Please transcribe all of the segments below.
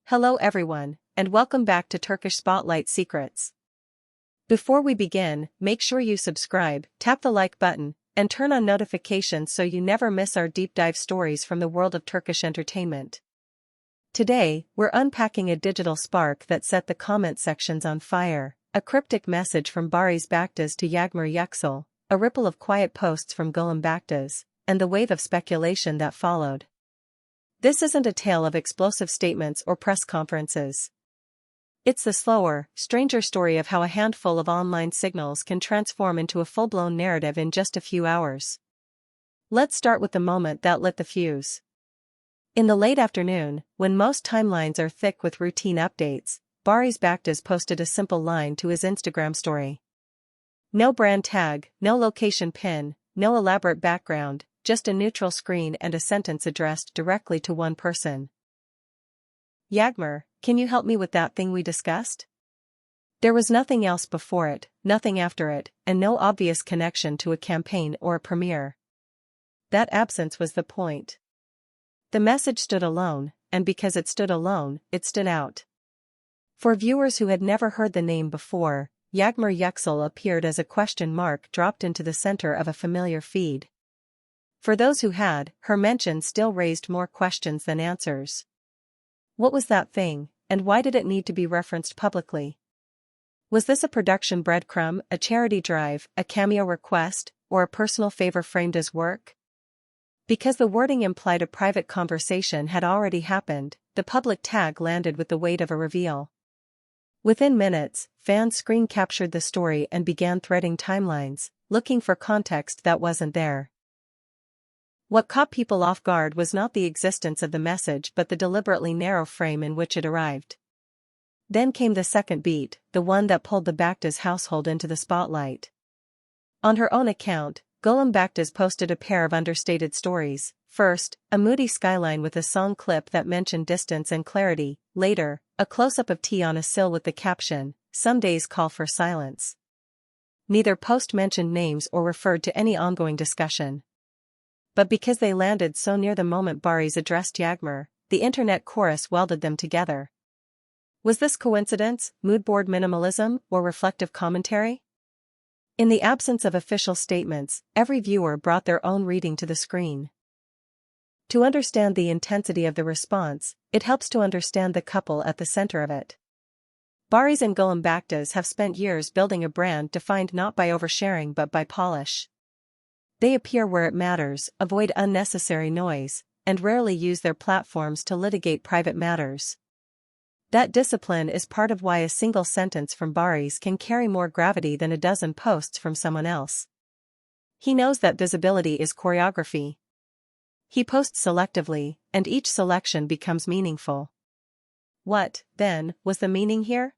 Hello everyone, and welcome back to Turkish Spotlight Secrets. Before we begin, make sure you subscribe, tap the like button, and turn on notifications so you never miss our deep dive stories from the world of Turkish entertainment. Today, we're unpacking a digital spark that set the comment sections on fire, a cryptic message from Barış Baktas to Yağmur Yüksel, a ripple of quiet posts from Gülüm Baktas, and the wave of speculation that followed. This isn't a tale of explosive statements or press conferences. It's the slower, stranger story of how a handful of online signals can transform into a full-blown narrative in just a few hours. Let's start with the moment that lit the fuse. In the late afternoon, when most timelines are thick with routine updates, Barış Baktas posted a simple line to his Instagram story. No brand tag, no location pin, no elaborate background, just a neutral screen and a sentence addressed directly to one person. Yağmur, can you help me with that thing we discussed? There was nothing else before it, nothing after it, and no obvious connection to a campaign or a premiere. That absence was the point. The message stood alone, and because it stood alone, it stood out. For viewers who had never heard the name before, Yağmur Yüksel appeared as a question mark dropped into the center of a familiar feed. For those who had, her mention still raised more questions than answers. What was that thing, and why did it need to be referenced publicly? Was this a production breadcrumb, a charity drive, a cameo request, or a personal favor framed as work? Because the wording implied a private conversation had already happened, the public tag landed with the weight of a reveal. Within minutes, fans screen captured the story and began threading timelines, looking for context that wasn't there. What caught people off guard was not the existence of the message but the deliberately narrow frame in which it arrived. Then came the second beat, the one that pulled the Baktas household into the spotlight. On her own account, Gülüm Baktas posted a pair of understated stories. First, a moody skyline with a song clip that mentioned distance and clarity. Later, a close-up of tea on a sill with the caption, "Some days call for silence." Neither post mentioned names or referred to any ongoing discussion. But because they landed so near the moment Barış addressed Yağmur, the internet chorus welded them together. Was this coincidence, moodboard minimalism, or reflective commentary? In the absence of official statements, every viewer brought their own reading to the screen. To understand the intensity of the response, it helps to understand the couple at the center of it. Barış and Gülüm Baktas have spent years building a brand defined not by oversharing but by polish. They appear where it matters, avoid unnecessary noise, and rarely use their platforms to litigate private matters. That discipline is part of why a single sentence from Barış can carry more gravity than a dozen posts from someone else. He knows that visibility is choreography. He posts selectively, and each selection becomes meaningful. What, then, was the meaning here?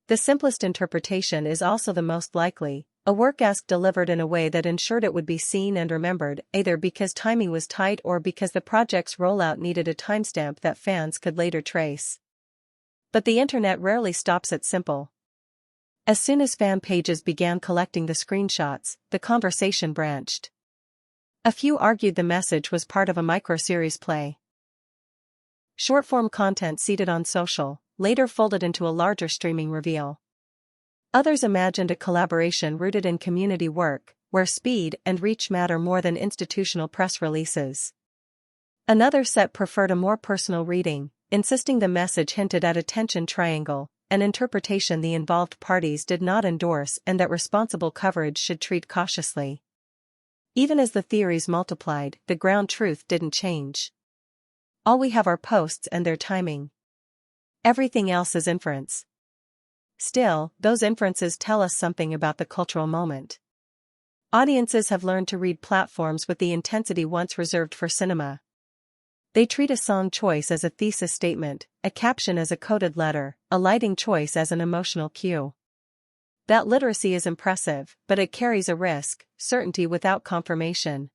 The simplest interpretation is also the most likely. A work ask delivered in a way that ensured it would be seen and remembered, either because timing was tight or because the project's rollout needed a timestamp that fans could later trace. But the internet rarely stops at simple. As soon as fan pages began collecting the screenshots, the conversation branched. A few argued the message was part of a micro-series play. Short-form content seeded on social, later folded into a larger streaming reveal. Others imagined a collaboration rooted in community work, where speed and reach matter more than institutional press releases. Another set preferred a more personal reading, insisting the message hinted at a tension triangle, an interpretation the involved parties did not endorse and that responsible coverage should treat cautiously. Even as the theories multiplied, the ground truth didn't change. All we have are posts and their timing. Everything else is inference. Still, those inferences tell us something about the cultural moment. Audiences have learned to read platforms with the intensity once reserved for cinema. They treat a song choice as a thesis statement, a caption as a coded letter, a lighting choice as an emotional cue. That literacy is impressive, but it carries a risk, certainty without confirmation.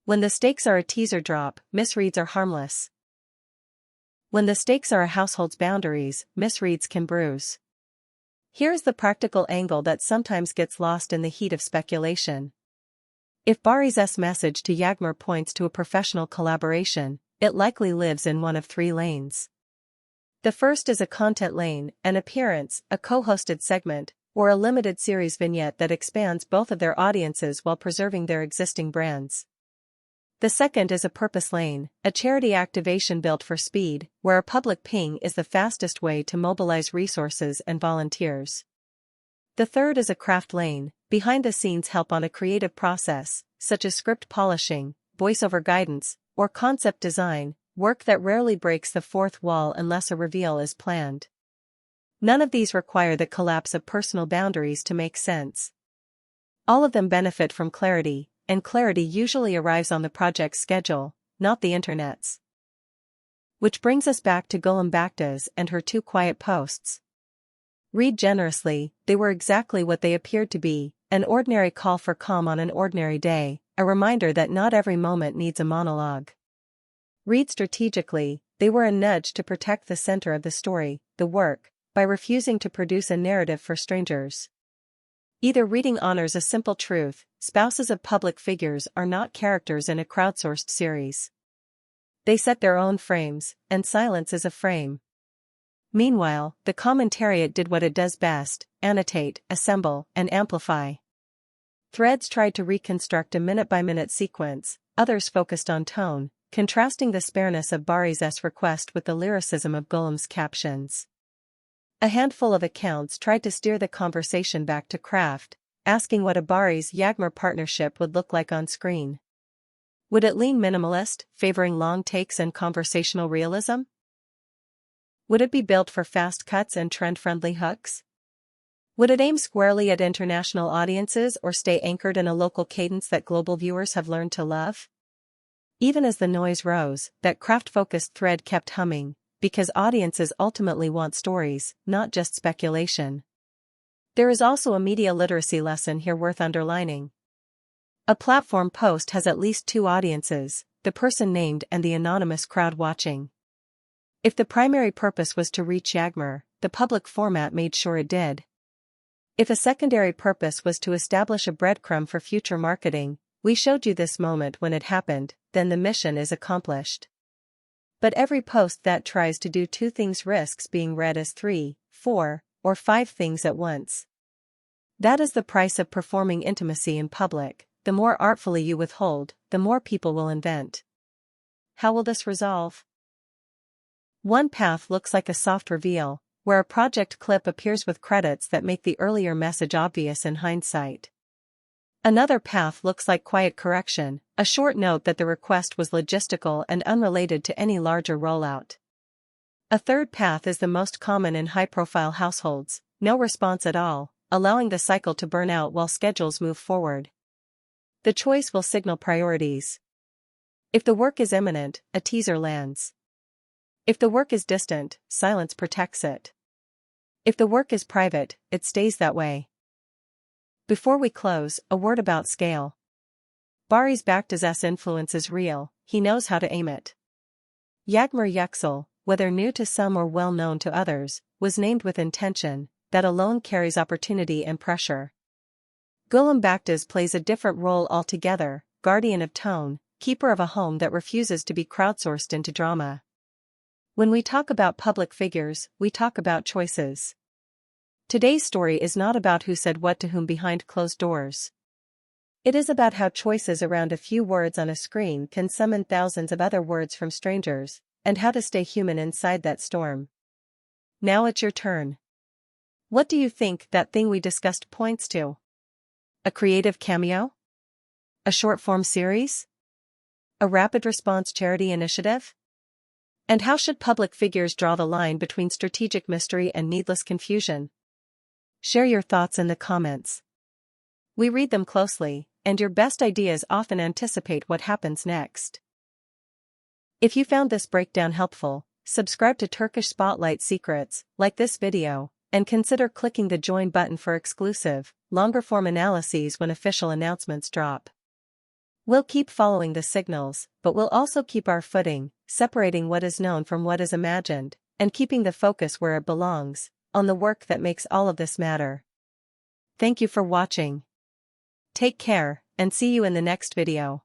When the stakes are a teaser drop, misreads are harmless. When the stakes are a household's boundaries, misreads can bruise. Here's the practical angle that sometimes gets lost in the heat of speculation. If Barış's message to Yağmur points to a professional collaboration, it likely lives in one of three lanes. The first is a content lane, an appearance, a co-hosted segment, or a limited series vignette that expands both of their audiences while preserving their existing brands. The second is a purpose lane, a charity activation built for speed, where a public ping is the fastest way to mobilize resources and volunteers. The third is a craft lane, behind-the-scenes help on a creative process, such as script polishing, voiceover guidance, or concept design, work that rarely breaks the fourth wall unless a reveal is planned. None of these require the collapse of personal boundaries to make sense. All of them benefit from clarity, and clarity usually arrives on the project's schedule, not the internet's. Which brings us back to Gülüm and her 2 quiet posts. Read generously, they were exactly what they appeared to be, an ordinary call for calm on an ordinary day, a reminder that not every moment needs a monologue. Read strategically, they were a nudge to protect the center of the story, the work, by refusing to produce a narrative for strangers. Either reading honors a simple truth: spouses of public figures are not characters in a crowdsourced series. They set their own frames, and silence is a frame. Meanwhile, the commentariat did what it does best: annotate, assemble, and amplify. Threads tried to reconstruct a minute-by-minute sequence, others focused on tone, contrasting the spareness of Barış's request with the lyricism of Gülüm's captions. A handful of accounts tried to steer the conversation back to craft, asking what a Barış-Yağmur partnership would look like on screen. Would it lean minimalist, favoring long takes and conversational realism? Would it be built for fast cuts and trend-friendly hooks? Would it aim squarely at international audiences or stay anchored in a local cadence that global viewers have learned to love? Even as the noise rose, that craft-focused thread kept humming, because audiences ultimately want stories, not just speculation. There is also a media literacy lesson here worth underlining. A platform post has at least 2 audiences, the person named and the anonymous crowd watching. If the primary purpose was to reach Yağmur, the public format made sure it did. If a secondary purpose was to establish a breadcrumb for future marketing, we showed you this moment when it happened, then the mission is accomplished. But every post that tries to do 2 things risks being read as 3, 4, or 5 things at once. That is the price of performing intimacy in public. The more artfully you withhold, the more people will invent. How will this resolve? One path looks like a soft reveal, where a project clip appears with credits that make the earlier message obvious in hindsight. Another path looks like quiet correction, a short note that the request was logistical and unrelated to any larger rollout. A third path is the most common in high-profile households: no response at all, allowing the cycle to burn out while schedules move forward. The choice will signal priorities. If the work is imminent, a teaser lands. If the work is distant, silence protects it. If the work is private, it stays that way. Before we close, a word about scale. Barış's influence is real, he knows how to aim it. Yağmur Yüksel, whether new to some or well known to others, was named with intention, that alone carries opportunity and pressure. Gülüm plays a different role altogether: guardian of tone, keeper of a home that refuses to be crowdsourced into drama. When we talk about public figures, we talk about choices. Today's story is not about who said what to whom behind closed doors. It is about how choices around a few words on a screen can summon thousands of other words from strangers, and how to stay human inside that storm. Now it's your turn. What do you think that thing we discussed points to? A creative cameo? A short-form series? A rapid response charity initiative? And how should public figures draw the line between strategic mystery and needless confusion? Share your thoughts in the comments. We read them closely, and your best ideas often anticipate what happens next. If you found this breakdown helpful, subscribe to Turkish Spotlight Secrets, like this video, and consider clicking the join button for exclusive, longer-form analyses when official announcements drop. We'll keep following the signals, but we'll also keep our footing, separating what is known from what is imagined, and keeping the focus where it belongs, on the work that makes all of this matter. Thank you for watching. Take care, and see you in the next video.